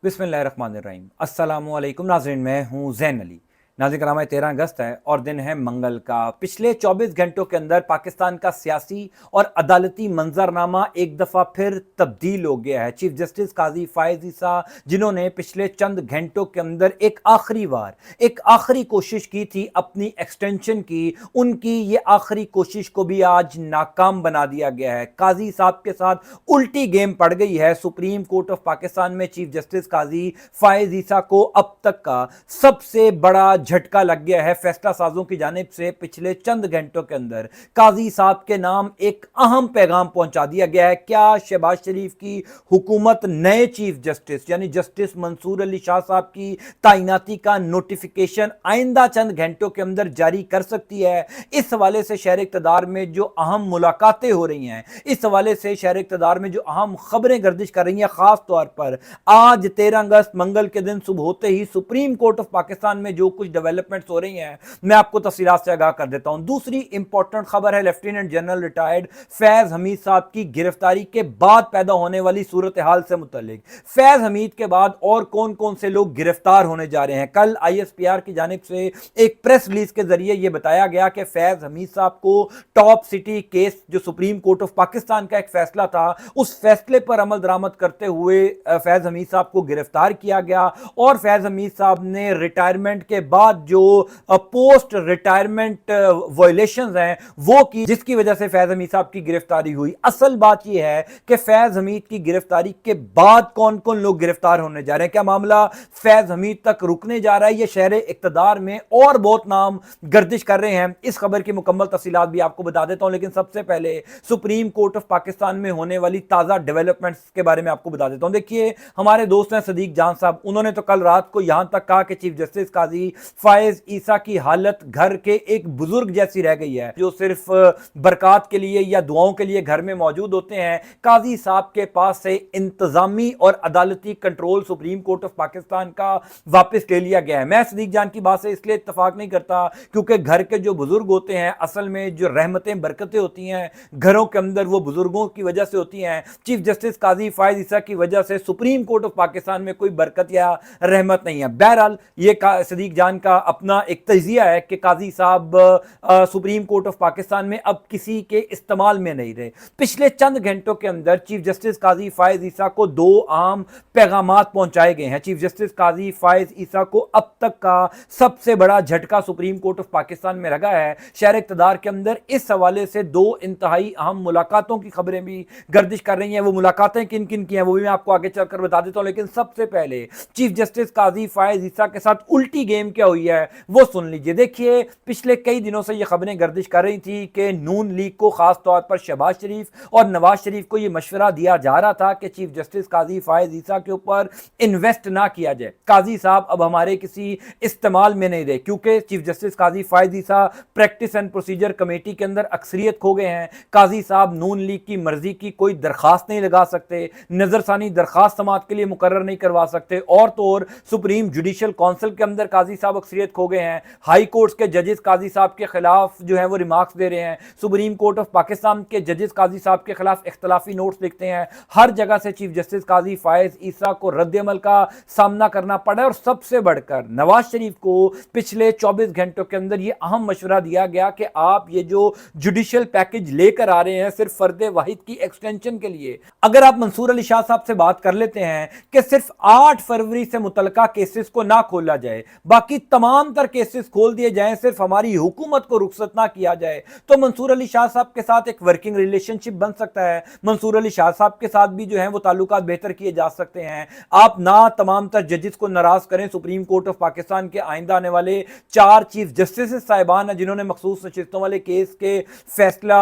बिस्मिल्लाहिर्रहमानिर्रहीम। अस्सलामुअलैकुम नाज़रीन, मैं हूँ ज़ैन अली। नाज़रीन कराम, 13 अगस्त है और दिन है मंगल का। पिछले 24 घंटों के अंदर पाकिस्तान का सियासी और अदालती मंजरनामा एक दफ़ा फिर तब्दील हो गया है। चीफ जस्टिस काजी फ़ाइज़ ईसा, जिन्होंने पिछले चंद घंटों के अंदर एक आखिरी कोशिश की थी अपनी एक्सटेंशन की, उनकी ये आखिरी कोशिश को भी आज नाकाम बना दिया गया है। काजी साहब के साथ उल्टी गेम पड़ गई है। सुप्रीम कोर्ट ऑफ पाकिस्तान में चीफ जस्टिस काजी फ़ाइज़ ईसा को अब तक का सबसे बड़ा झटका लग गया है फैसला साजों की जानिब से। पिछले चंद घंटों के अंदर काजी साहब के नाम एक अहम पैगाम पहुंचा दिया गया है। क्या शहबाज शरीफ की हुकूमत नए चीफ जस्टिस यानी जस्टिस मंसूर अली शाह साहब की तैनाती का नोटिफिकेशन आइंदा चंद घंटों के अंदर जारी कर सकती है? इस हवाले से शहर इक़्तिदार में जो अहम मुलाकातें हो रही हैं, इस हवाले से शहर इक़्तिदार में जो अहम खबरें गर्दिश कर रही हैं, खास तौर पर आज 13 अगस्त मंगल के दिन सुबह होते ही सुप्रीम कोर्ट ऑफ पाकिस्तान में जो कुछ डेवलपमेंट्स हो रही हैं, मैं आपको तफसीलात से आगाह कर देता हूं। दूसरी इंपॉर्टेंट खबर है lieutenant general retired Faiz Hamid साहब की गिरफ्तारी के बाद पैदा होने वाली सूरत हाल से मुतल्लिक। फैज हमीद के बाद और कौन कौन से लोग गिरफ्तार होने जा रहे हैं? कल ISPR की जानिब से एक प्रेस रिलीज के जरिए यह बताया गया कि फैज हमीद साहब को टॉप सिटी केस, जो सुप्रीम कोर्ट ऑफ पाकिस्तान का एक फैसला था, उस फैसले पर अमल दरामद करते हुए फैज हमीद साहब को गिरफ्तार किया गया और फैज हमीद साहब ने रिटायरमेंट के बाद जो पोस्ट रिटायरमेंट वायलेशंस हैं वो की, जिसकी वजह से फैज हमीद साहब की गिरफ्तारी हुई। असल बात यह है कि फैज हमीद की गिरफ्तारी के बाद कौन कौन लोग गिरफ्तार होने जा रहे हैं, क्या मामला फैज हमीद तक रुकने जा रहा है? ये शहर इक़्तिदार में और बहुत नाम गर्दिश कर रहे हैं। इस खबर की मुकम्मल तफसीलात भी आपको बता देता हूं, लेकिन सबसे पहले सुप्रीम कोर्ट ऑफ पाकिस्तान में होने वाली ताजा डेवलपमेंट्स के बारे में आपको बता देता हूं। देखिए, हमारे दोस्त हैं सदीक जान साहब, उन्होंने तो कल रात को यहां तक कहा कि चीफ जस्टिस काजी फ़ाइज़ ईसा की हालत घर के एक बुजुर्ग जैसी रह गई है, जो सिर्फ बरकत के लिए या दुआओं के लिए घर में मौजूद होते हैं। काजी साहब के पास से इंतजामी और अदालती control supreme court of Pakistan का वापस ले लिया गया है। मैं सदीक जान की बात से इसलिए इत्तफाक नहीं करता क्योंकि घर के जो बुजुर्ग होते हैं, असल में जो रहमतें बरकतें होती हैं घरों के अंदर, वो बुजुर्गों की वजह से होती हैं। चीफ जस्टिस काजी फ़ाइज़ ईसा की वजह से सुप्रीम कोर्ट ऑफ पाकिस्तान में कोई बरकत या रहमत नहीं है। बहरहाल ये सदीक जान का अपना एक तजिया है कि काजी साहब सुप्रीम कोर्ट ऑफ पाकिस्तान में अब किसी के इस्तेमाल में नहीं रहे। पिछले चंद घंटों के अंदर चीफ जस्टिस काजी फ़ाइज़ ईसा को दो अहम पैगामात पहुंचाए गए हैं। चीफ जस्टिस काजी फ़ाइज़ ईसा को अब तक का सबसे बड़ा झटका सुप्रीम कोर्ट ऑफ पाकिस्तान में लगा है। शहर इक़्तिदार के अंदर इस हवाले से दो इंतहाई अहम मुलाकातों की खबरें भी गर्दिश कर रही हैं। वो मुलाकातें किन किन की हैं वो भी मैं आपको आगे चलकर बता देता हूं, लेकिन सबसे पहले चीफ जस्टिस काजी फ़ाइज़ ईसा के साथ उल्टी गेम क्या हुई है वो सुन लीजिए। देखिए, पिछले कई दिनों से ये खबरें गर्दिश कर रही थी कि नून लीग को, खास तौर पर शहबाज शरीफ और नवाज शरीफ को यह मशवरा दिया जा रहा था कि चीफ जस्टिस काजी फ़ाइज़ ईसा के ऊपर इन्वेस्ट ना किया जाए। काजी साहब अब हमारे किसी इस्तेमाल में नहीं रहे क्योंकि chief justice Qazi Faez Isa practice and procedure committee के अंदर अक्सरियत खो गए हैं। काजी साहब नून लीग की मर्जी की कोई दरखास्त नहीं लगा सकते, नजरसानी दरखास्त समात के लिए मुकर्रर नहीं करवा सकते, और तो और सुप्रीम जुडिशल काउंसिल के अंदर काजी साहब अक्सरियत खो गए हैं। हाई कोर्ट के जजेस काजी साहब के खिलाफ जो है वो रिमार्क्स दे रहे हैं। सुप्रीम कोर्ट ऑफ पाकिस्तान के जजेस काजी साहब के खिलाफ इख्तलाफी नोट्स लिखते हैं। हर जगह से चीफ जस्टिस काजी फ़ाइज़ ईसा को रद्द-ए-अमल का सामना करना पड़ा है और सबसे बढ़कर नवाज शरीफ को पिछले 24 घंटों के अंदर यह अहम मशवरा दिया गया कि आप ये जो जुडिशल पैकेज लेकर आ रहे हैं सिर्फ फर्द वाहिद की एक्सटेंशन के लिए, अगर आप मंसूर अली शाह साहब से बात कर लेते हैं कि सिर्फ 8 फरवरी से मुतलका केसेस को ना खोला जाए, बाकी तमाम तर केसेस खोल दिए जाएं, सिर्फ हमारी हुकूमत को रुखसत ना किया जाए, तो मंसूर अली शाह साहब के साथ एक वर्किंग रिलेशनशिप बन सकता है। मंसूर अली शाह साहब के साथ भी जो है वो ताल्लुकात बेहतर किए जा सकते हैं। आप ना तमाम तर जजेस को नाराज करें। सुप्रीम कोर्ट ऑफ पाकिस्तान के आइंदा आने वाले 4 चीफ जस्टिस साहिबान हैं जिन्होंने मखसूस नशिस्तों वाले केस के फैसला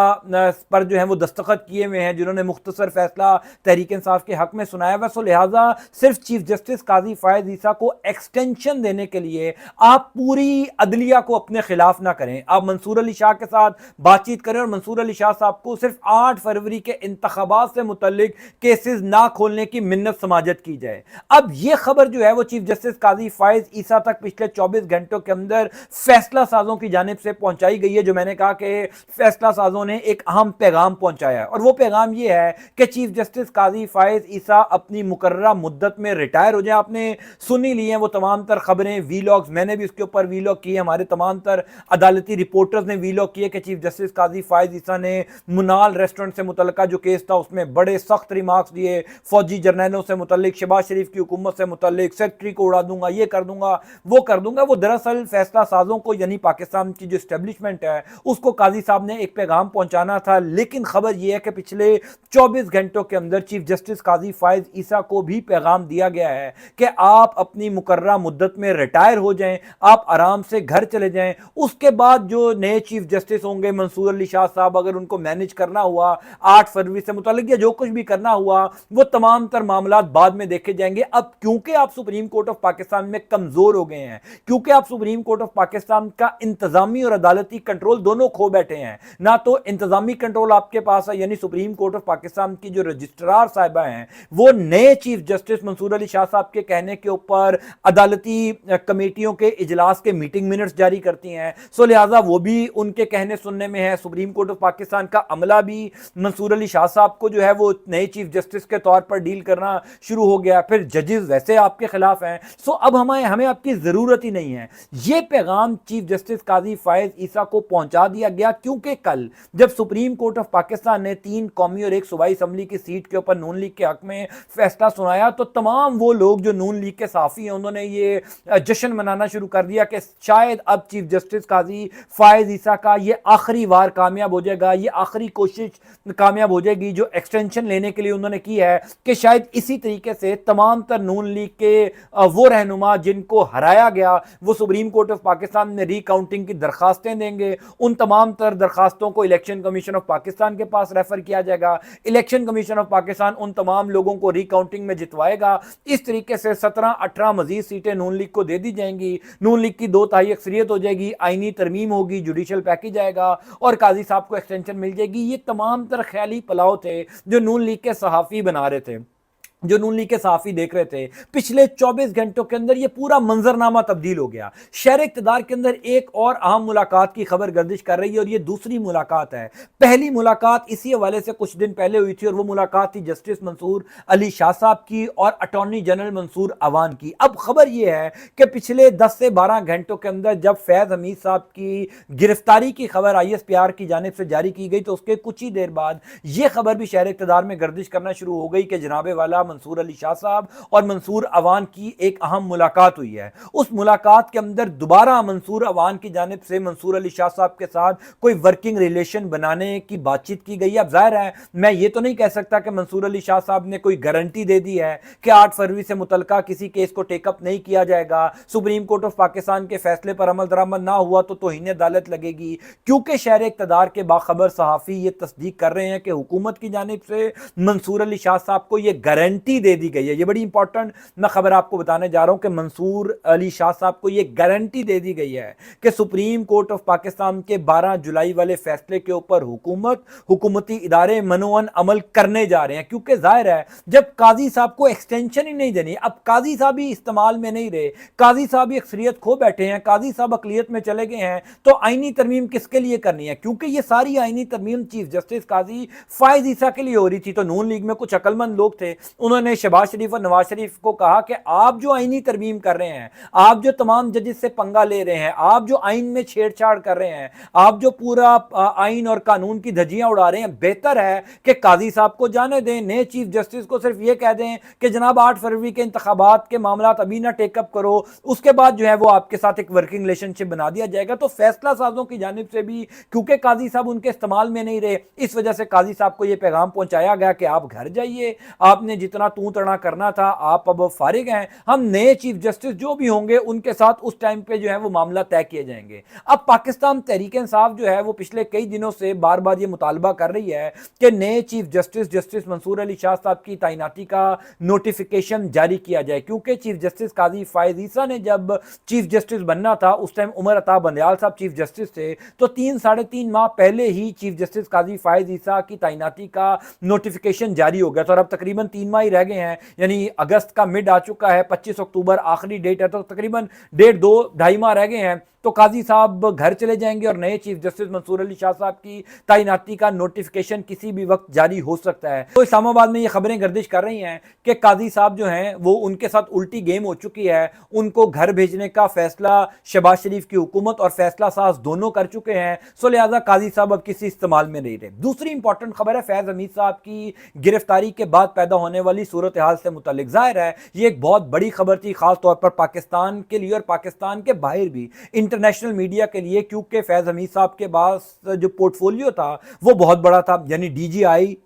पर जो है वो दस्तखत किए हुए हैं, जिन्होंने मुख्तसर फैसला तहरीक इंसाफ के हक में सुनाया हुआ। सो लिहाजा सिर्फ चीफ जस्टिस काजी फ़ाइज़ ईसा को एक्सटेंशन देने के लिए آپ پوری عدلیہ کو اپنے خلاف نہ کریں. آپ منصور علی شاہ کے ساتھ بات چیت کریں اور منصور علی شاہ صاحب کو صرف 8 فروری کے انتخابات سے متعلق کیسز نہ کھولنے کی منت سماجت کی جائے. اب یہ خبر جو ہے وہ چیف جسٹس قاضی فائز عیسیٰ تک پچھلے 24 گھنٹوں کے اندر فیصلہ سازوں کی جانب سے پہنچائی گئی ہے. جو میں نے کہا کہ فیصلہ سازوں نے ایک اہم پیغام پہنچایا ہے اور وہ پیغام یہ ہے کہ چیف جسٹس قاضی فائز عیسیٰ اپنی مقررہ مدت میں ریٹائر ہو جائیں. آپ نے سنی لی ہیں وہ تمام تر خبریں، وی لاگز، میں نے بھی اس کے اوپر وی لاگ کیے، ہمارے تمام تر عدالتی رپورٹرز نے وی لاگ کیے کہ چیف جسٹس قاضی فائز عیسیٰ نے منال ریسٹورنٹ سے متعلقہ جو کیس تھا اس میں بڑے سخت ریمارکس دیے، فوجی جرنیلوں سے متعلق، شہباز شریف کی حکومت سے متعلق، سیکٹری کو اڑا دوں گا، یہ کر دوں گا، وہ کر دوں گا. وہ دراصل فیصلہ سازوں کو یعنی پاکستان کی جو اسٹیبلشمنٹ ہے اس کو قاضی صاحب نے ایک پیغام پہنچانا تھا. لیکن خبر یہ ہے کہ پچھلے 24 گھنٹوں کے اندر چیف جسٹس قاضی فائز عیسیٰ کو بھی پیغام دیا گیا ہے کہ آپ اپنی مقررہ مدت میں ریٹائر ہو جائیں، آپ آرام سے گھر چلے جائیں. اس کے بعد جو نئے چیف جسٹس ہوں گے، منصور علی شاہ صاحب، اگر ان کو مینج کرنا ہوا 8 فروری سے متعلق یا جو کچھ بھی کرنا ہوا وہ تمام تر معاملات بعد میں دیکھے جائیں گے. اب کیونکہ آپ سپریم کورٹ آف پاکستان میں کمزور ہو گئے ہیں، کیونکہ آپ سپریم کورٹ آف پاکستان کا انتظامی اور عدالتی کنٹرول دونوں کھو بیٹھے ہیں، نہ تو انتظامی کنٹرول آپ کے پاس ہے یعنی سپریم کورٹ آف پاکستان کی جو رجسٹرار صاحبہ ہیں وہ نئے چیف جسٹس منصور علی شاہ صاحب کے کہنے کے اوپر عدالتی کمیٹیوں کے اجلاس کے میٹنگ منٹس جاری کرتی ہیں، سو لہٰذا وہ بھی ان کے کہنے سننے میں ہے. سپریم کورٹ آف پاکستان کا عملہ بھی منصور علی شاہ صاحب کو جو ہے وہ نئے چیف جسٹس کے طور پر ڈیل کرنا شروع ہو گیا. پھر ججز ویسے آپ کے خلاف ہیں، سو اب ہمیں آپ کی ضرورت ہی نہیں ہے. یہ پیغام چیف جسٹس قاضی فائز عیسیٰ کو پہنچا دیا گیا کیونکہ کل جب سپریم کورٹ آف پاکستان نے 3 قومی اور 1 صوبائی اسمبلی کی سیٹ کے اوپر نون لیگ کے حق میں فیصلہ سنایا تو تمام وہ لوگ جو نون لیگ کے صحافی ہیں انہوں نے یہ جشن منانا شروع کر دیا کہ شاید اب چیف جسٹس قاضی فائز عیسیٰ کا یہ آخری وار کامیاب ہو جائے گا، یہ آخری کوشش کامیاب ہو جائے گی جو ایکسٹینشن لینے کے لیے انہوں نے کی ہے کہ شاید اسی طریقے سے تمام تر نون لیگ کے وہ رہنما جن کو ہرایا گیا وہ سپریم کورٹ آف پاکستان میں ری کاؤنٹنگ کی درخواستیں دیں گے. ان تمام تر درخواستوں کو الیکشن کمیشن آف پاکستان کے پاس ریفر کیا جائے گا، الیکشن کمیشن آف پاکستان ان تمام لوگوں کو ری کاؤنٹنگ میں جتوائے گا. اس طریقے سے 17-18 مزید سیٹیں نون لیگ کو دے دی جائیں گی، نون لیگ کی 2/3 اکثریت ہو جائے گی، آئینی ترمیم ہوگی، جوڈیشل پیکیج آئے گا اور قاضی صاحب کو ایکسٹینشن مل جائے گی. یہ تمام تر خیالی پلاؤ تھے جو نون لیگ کے صحافی بنا رہے تھے، جو نون لیگ کے صحافی دیکھ رہے تھے. پچھلے 24 گھنٹوں کے اندر یہ پورا منظرنامہ تبدیل ہو گیا. شہر اقتدار کے اندر ایک اور اہم ملاقات کی خبر گردش کر رہی ہے اور یہ دوسری ملاقات ہے. پہلی ملاقات اسی حوالے سے کچھ دن پہلے ہوئی تھی اور وہ ملاقات تھی جسٹس منصور علی شاہ صاحب کی اور اٹارنی جنرل منصور عوان کی. اب خبر یہ ہے کہ پچھلے 10 سے 12 گھنٹوں کے اندر جب فیض حمید صاحب کی گرفتاری کی خبر ISPR کی جانب سے جاری کی گئی تو اس کے کچھ ہی دیر بعد یہ خبر بھی شہر اقتدار میں گردش کرنا شروع ہو گئی کہ جناب والا منصور علی شاہ صاحب اور منصور عوان کی ایک اہم ملاقات ہوئی ہے. اس ملاقات کے اندر دوبارہ منصور عوان کی جانب سے منصور علی شاہ صاحب کے ساتھ کوئی ورکنگ ریلیشن بنانے کی بات چیت کی گئی ہے. اب ظاہر ہے میں یہ تو نہیں کہہ سکتا کہ منصور علی شاہ صاحب نے کوئی گارنٹی دے دی ہے کہ 8 فروری سے متعلقہ کسی کیس کو ٹیک اپ نہیں کیا جائے گا، سپریم کورٹ آف پاکستان کے فیصلے پر عمل درآمد نہ ہوا تو توہین عدالت لگے گی، کیونکہ شہر اقتدار کے باخبر صحافی یہ تصدیق کر رہے ہیں کہ حکومت کی جانب سے منصور علی شاہ صاحب کو یہ گارنٹی دے دی گئی ہے. یہ بڑی امپورٹنٹ میں خبر آپ کو بتانے جا رہا ہوں کہ منصور علی شاہ صاحب کو یہ گارنٹی دے دی گئی ہے کہ سپریم کورٹ آف پاکستان کے 12 جولائی والے فیصلے کے اوپر حکومتی ادارے منوعن عمل کرنے جا رہے ہیں. کیونکہ ظاہر ہے جب قاضی صاحب کو ایکسٹینشن ہی نہیں دینی، اب قاضی صاحب ہی استعمال میں نہیں رہے، قاضی صاحب ہی اکثریت کھو بیٹھے ہیں، قاضی صاحب اقلیت میں چلے گئے ہیں، تو آئینی ترمیم کس کے لیے کرنی ہے؟ کیونکہ یہ ساری آئینی ترمیم چیف جسٹس قاضی فائز عیسیٰ کے لیے ہو رہی تھی. تو نون لیگ میں کچھ عقل مند لوگ تھے، انہوں نے شہباز شریف اور نواز شریف کو کہا کہ آپ جو آئینی ترمیم کر رہے ہیں، آپ جو تمام ججز سے پنگا لے رہے ہیں، آپ جو آئین میں چھیڑ چھاڑ کر رہے ہیں، آپ جو پورا آئین اور قانون کی دھجیاں اڑا رہے ہیں، بہتر ہے کہ قاضی صاحب کو جانے دیں، نئے چیف جسٹس کو صرف یہ کہہ دیں کہ جناب 8 فروری کے انتخابات کے معاملات ابھی نہ ٹیک اپ کرو، اس کے بعد جو ہے وہ آپ کے ساتھ ایک ورکنگ ریلیشن شپ بنا دیا جائے گا. تو فیصلہ سازوں کی جانب سے بھی کیونکہ قاضی صاحب ان کے استعمال میں نہیں رہے، اس وجہ سے قاضی صاحب کو یہ پیغام پہنچایا گیا کہ آپ گھر جائیے، آپ نے جتنے इतना तू तड़ा करना था, आप अब फारिग हैं, हम नए चीफ जस्टिस जो भी होंगे उनके साथ उस टाइम पे जो है वो मामला तय किए जाएंगे। अब पाकिस्तान तहरीक इंसाफ जो है वो पिछले कई दिनों से बार बार ये मुतालबा कर रही है कि नए chief justice justice Mansoor Ali Shah साहब की तैनाती का नोटिफिकेशन जारी किया जाए, क्योंकि चीफ जस्टिस काजी फायज ईसा ने जब चीफ जस्टिस बनना था उस टाइम उमर अता बंदयाल साहब चीफ जस्टिस थे, तो 3-3.5 माह पहले ही चीफ जस्टिस काजी फायज ईसा की तैनाती का नोटिफिकेशन जारी हो गया था और अब तकरीबन 3 माह ही रह गए हैं, यानी अगस्त का मिड आ चुका है, 25 अक्टूबर आखिरी डेट है, तो तकरीबन 1.5-2.5 माह रह गए हैं, तो काजी साहब घर चले जाएंगे और नए चीफ जस्टिस मंसूर अली शाह साहब की तैनाती का नोटिफिकेशन किसी भी वक्त जारी हो सकता है। तो इस्लामाबाद में ये खबरें गर्दिश कर रही हैं कि काजी साहब जो हैं वो उनके साथ उल्टी गेम हो चुकी है, उनको घर भेजने का फैसला शहबाज शरीफ की हुकूमत और फैसला साज दोनों कर चुके हैं, सो लिहाजा काजी साहब अब किसी इस्तेमाल में नहीं रहे। दूसरी इंपॉर्टेंट खबर है फैज हमीद साहब की गिरफ्तारी के बाद पैदा होने वाली सूरत हाल से मुतल्लिक। जाहिर है ये एक बहुत बड़ी खबर थी, खास तौर पर पाकिस्तान के लिए और पाकिस्तान के बाहर भी इंटरनेशनल मीडिया के लिए, क्योंकि फैज हमीद साहब के पास जो पोर्टफोलियो था वो बहुत बड़ा था, यानी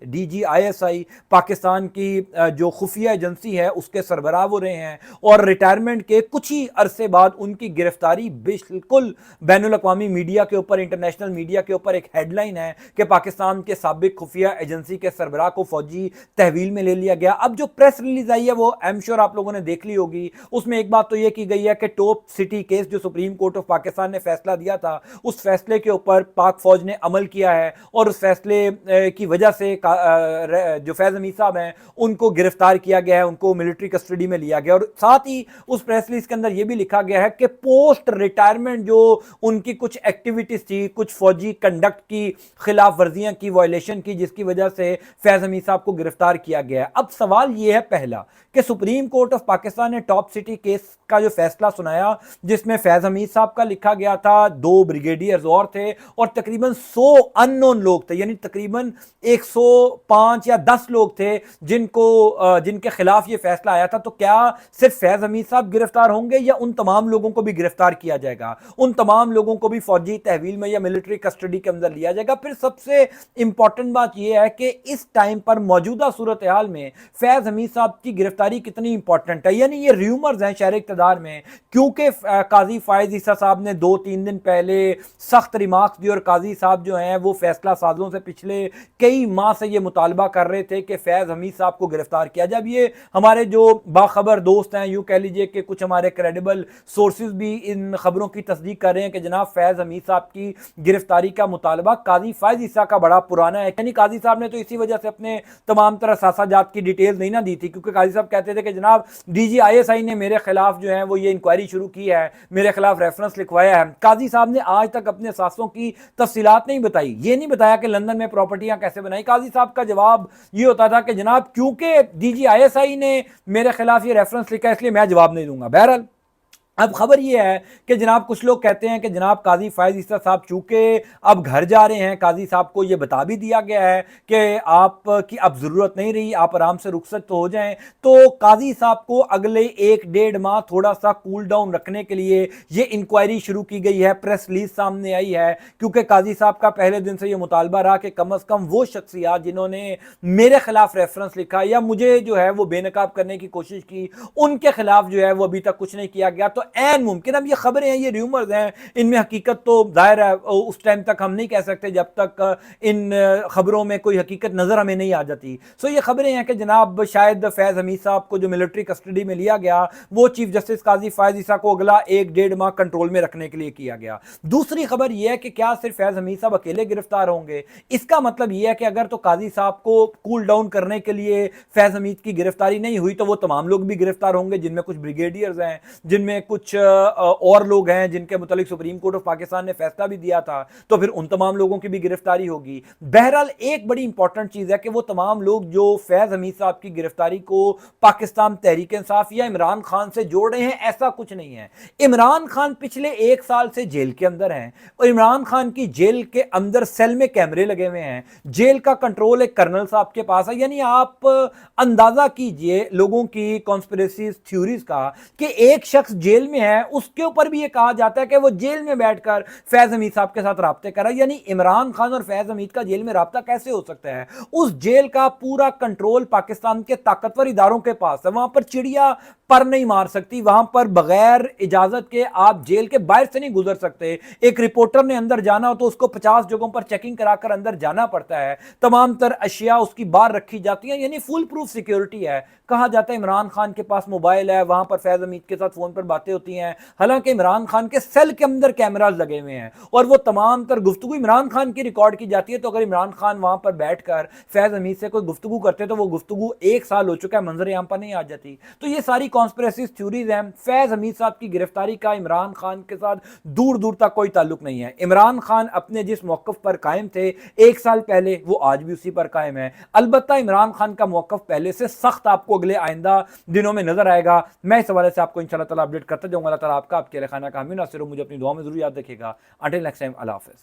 DGISI पाकिस्तान की जो खुफिया एजेंसी है उसके सरबराह हो रहे हैं और रिटायरमेंट के कुछ ही अरसे बाद उनकी गिरफ्तारी बिल्कुल बैनुल अक़वामी मीडिया के ऊपर, इंटरनेशनल मीडिया के ऊपर एक हेडलाइन है कि पाकिस्तान के साबिक खुफिया एजेंसी के सरबराह को फौजी तहवील में ले लिया गया। अब जो प्रेस रिलीज आई है वो आई एम श्योर आप लोगों ने देख ली होगी, उसमें एक बात तो यह की गई है कि टॉप सिटी केस जो सुप्रीम कोर्ट ऑफ पाकिस्तान ने फैसला दिया था उस फैसले के ऊपर पाक फौज ने अमल किया है और उस फैसले की वजह से जो फैज हमीद साहब हैं उनको गिरफ्तार किया गया है, उनको मिलिट्री कस्टडी में लिया गया और साथ ही उस प्रेस रिलीज के अंदर यह भी लिखा गया है कि पोस्ट रिटायरमेंट जो उनकी कुछ एक्टिविटीज थी, कुछ फौजी कंडक्ट की खिलाफ वर्जियां की, वायलेशन की, जिसकी वजह से फैज हमीद साहब को गिरफ्तार किया गया है। अब सवाल यह है पहला कि सुप्रीम कोर्ट ऑफ पाकिस्तान ने टॉप सिटी केस का जो फैसला सुनाया जिसमें फैज हमीद साहब का लिखा गया था 2 ब्रिगेडियर्स और थे और तकरीबन 100 अननोन लोग थे, यानी तकरीबन 105 या 10 लोग थे जिनके खिलाफ ये फैसला आया था। तो क्या सिर्फ फैज हमीद साहब गिरफ्तार होंगे या उन तमाम लोगों को भी गिरफ्तार किया जाएगा, उन तमाम लोगों को भी फौजी तहवील में या मिलिट्री कस्टडी के अंदर लिया जाएगा? फिर सबसे इंपॉर्टेंट बात यह है कि इस टाइम पर मौजूदा सूरत हाल में फैज हमीद साहब की गिरफ्तारी कितनी इंपॉर्टेंट है, यानी ये र्यूमर्स हैं शहर इक़्तिदार में, क्योंकि काजी फायज ईसा साहब ने 2-3 दिन पहले सख्त रिमार्क्स दिए और काजी साहब जो हैं वो फैसला साजों से पिछले कई माह से ये मुतालबा कर रहे थे कि फैज हमीद साहब को गिरफ्तार किया जाए। अब ये हमारे जो बाखबर दोस्त हैं, यूं कह लीजिए कि कुछ हमारे क्रेडिबल सोर्सेज भी इन खबरों की तस्दीक कर रहे हैं कि जनाब फैज हमीद साहब की गिरफ्तारी का मुतालबा काजी फायज ईसा का बड़ा पुराना है, यानी काजी साहब ने तो इसी वजह से अपने तमाम तरह सासाजात की डिटेल नहीं ना दी थी, क्योंकि काजी साहब कहते थे कि जनाब DGISI ने मेरे खिलाफ जो है वो ये इंक्वायरी शुरू की है, मेरे खिलाफ रेफरेंस लिखवाया है। काजी साहब ने आज तक अपने सासों की तफसीलात नहीं बताई, ये नहीं बताया कि लंदन में प्रॉपर्टियां कैसे बनाई। काजी साहब का जवाब ये होता था कि जनाब क्योंकि DGISI ने मेरे खिलाफ ये रेफरेंस लिखा है इसलिए मैं जवाब नहीं दूंगा। बहरहाल अब खबर यह है कि जनाब कुछ लोग कहते हैं कि जनाब काजी फायज ईसा साहब चूंकि अब घर जा रहे हैं, काजी साहब को यह बता भी दिया गया है कि आपकी अब ज़रूरत नहीं रही, आप आराम से रुखसत तो हो जाएं, तो काजी साहब को अगले 1-1.5 माह थोड़ा सा कूल डाउन रखने के लिए ये इंक्वायरी शुरू की गई है। प्रेस रिलीज सामने आई है क्योंकि काजी साहब का पहले दिन से यह मुतालबा रहा कि कम अज़ कम वो शख्सियात जिन्होंने मेरे खिलाफ रेफरेंस लिखा या मुझे जो है वो बेनकाब करने की कोशिश की, उनके खिलाफ जो है वो अभी तक कुछ नहीं किया गया। तो ऐन मुमकिन, अब ये खबरें हैं, ये र्यूमर्स हैं, इनमें हकीकत तो जाहिर है उस टाइम तक हम नहीं कह सकते जब तक इन खबरों में कोई हकीकत नजर हमें नहीं आ जाती। सो ये खबरें हैं कि जनाब शायद फैज हमीद साहब को जो मिलिट्री कस्टडी में लिया गया वो चीफ जस्टिस काजी फायज ईसा को अगला 1-1.5 माह कंट्रोल में रखने के लिए किया गया। दूसरी खबर यह है कि क्या सिर्फ फैज हमीद साहब अकेले गिरफ्तार होंगे? इसका मतलब यह है कि अगर तो काजी साहब को कूल डाउन करने के लिए फैज हमीद की गिरफ्तारी नहीं हुई तो वो तमाम लोग भी गिरफ्तार होंगे, जिनमें कुछ ब्रिगेडियर्स हैं, जिनमें कुछ और लोग हैं जिनके मुतालिक सुप्रीम कोर्ट ऑफ पाकिस्तान ने फैसला भी दिया था, तो फिर उन तमाम लोगों की भी गिरफ्तारी होगी। बहरहाल एक बड़ी इंपॉर्टेंट चीज है कि वो तमाम लोग जो फैज हमीद साहब की गिरफ्तारी को पाकिस्तान तहरीक इंसाफ या इमरान खान से जोड़ रहे हैं, ऐसा कुछ नहीं है। इमरान खान पिछले 1 साल से जेल के अंदर हैं और इमरान खान की जेल के अंदर सेल में कैमरे लगे हुए हैं, जेल का कंट्रोल एक कर्नल साहब के पास है। यानी आप अंदाजा कीजिए लोगों की कॉन्स्पिरेसी थ्योरीज का कि एक शख्स जेल जेल में है उसके ऊपर भी ये कहा जाता है कि वो जेल में बैठकर फैज हमीद साहब के साथ राब्ते करा। यानी इमरान खान और फैज हमीद का जेल में राब्ता कैसे हो सकता है? उस जेल का पूरा कंट्रोल पाकिस्तान के ताकतवर इदारों के पास है। वहां पर चिड़िया पर नहीं मार सकती, वहां पर बगैर इजाजत के आप जेल के बाहर से नहीं गुजर सकते। एक रिपोर्टर ने अंदर जाना हो तो उसको 50 जगहों पर चेकिंग कराकर अंदर जाना पड़ता है। तमाम तर अशिया उसकी बाहर रखी जाती हैं, यानी फुल प्रूफ सिक्योरिटी है। कहा जाता है इमरान खान के पास मोबाइल है, वहां पर फैज हमीद के साथ फोन पर बातें होती हैं। हालांकि इमरान खान के सेल के अंदर कैमराज लगे हुए हैं और वो तमाम तर गुफ्तगू इमरान खान की रिकॉर्ड की जाती है। तो अगर इमरान खान वहां पर बैठकर फैज हमीद से कोई गुफ्तगू करते तो वो गुफ्तगू 1 साल हो चुका है, मंजर आम पर नहीं आ जाती। तो ये सारी कॉन्स्पिरेसी थ्योरीज हैं। फैज हमीद साहब की गिरफ्तारी का इमरान खान के साथ दूर दूर तक कोई ताल्लुक नहीं है। इमरान खान अपने जिस मौकफ पर कायम थे 1 साल पहले, वो आज भी उसी पर कायम है। अलबत्ता इमरान खान का मौकफ पहले से सख्त आपको अगले आइंदा दिनों में नजर आएगा। मैं इस हवाले से आपको इंशाअल्लाह ताला अपडेट करता जाऊंगा। अल्लाह ताला आपका आपके खाना का हामी नासिर हो। मुझे अपनी दुआ में जरूर याद रखिएगा। अंटिल नेक्स्ट टाइम, अल्लाह हाफिज़।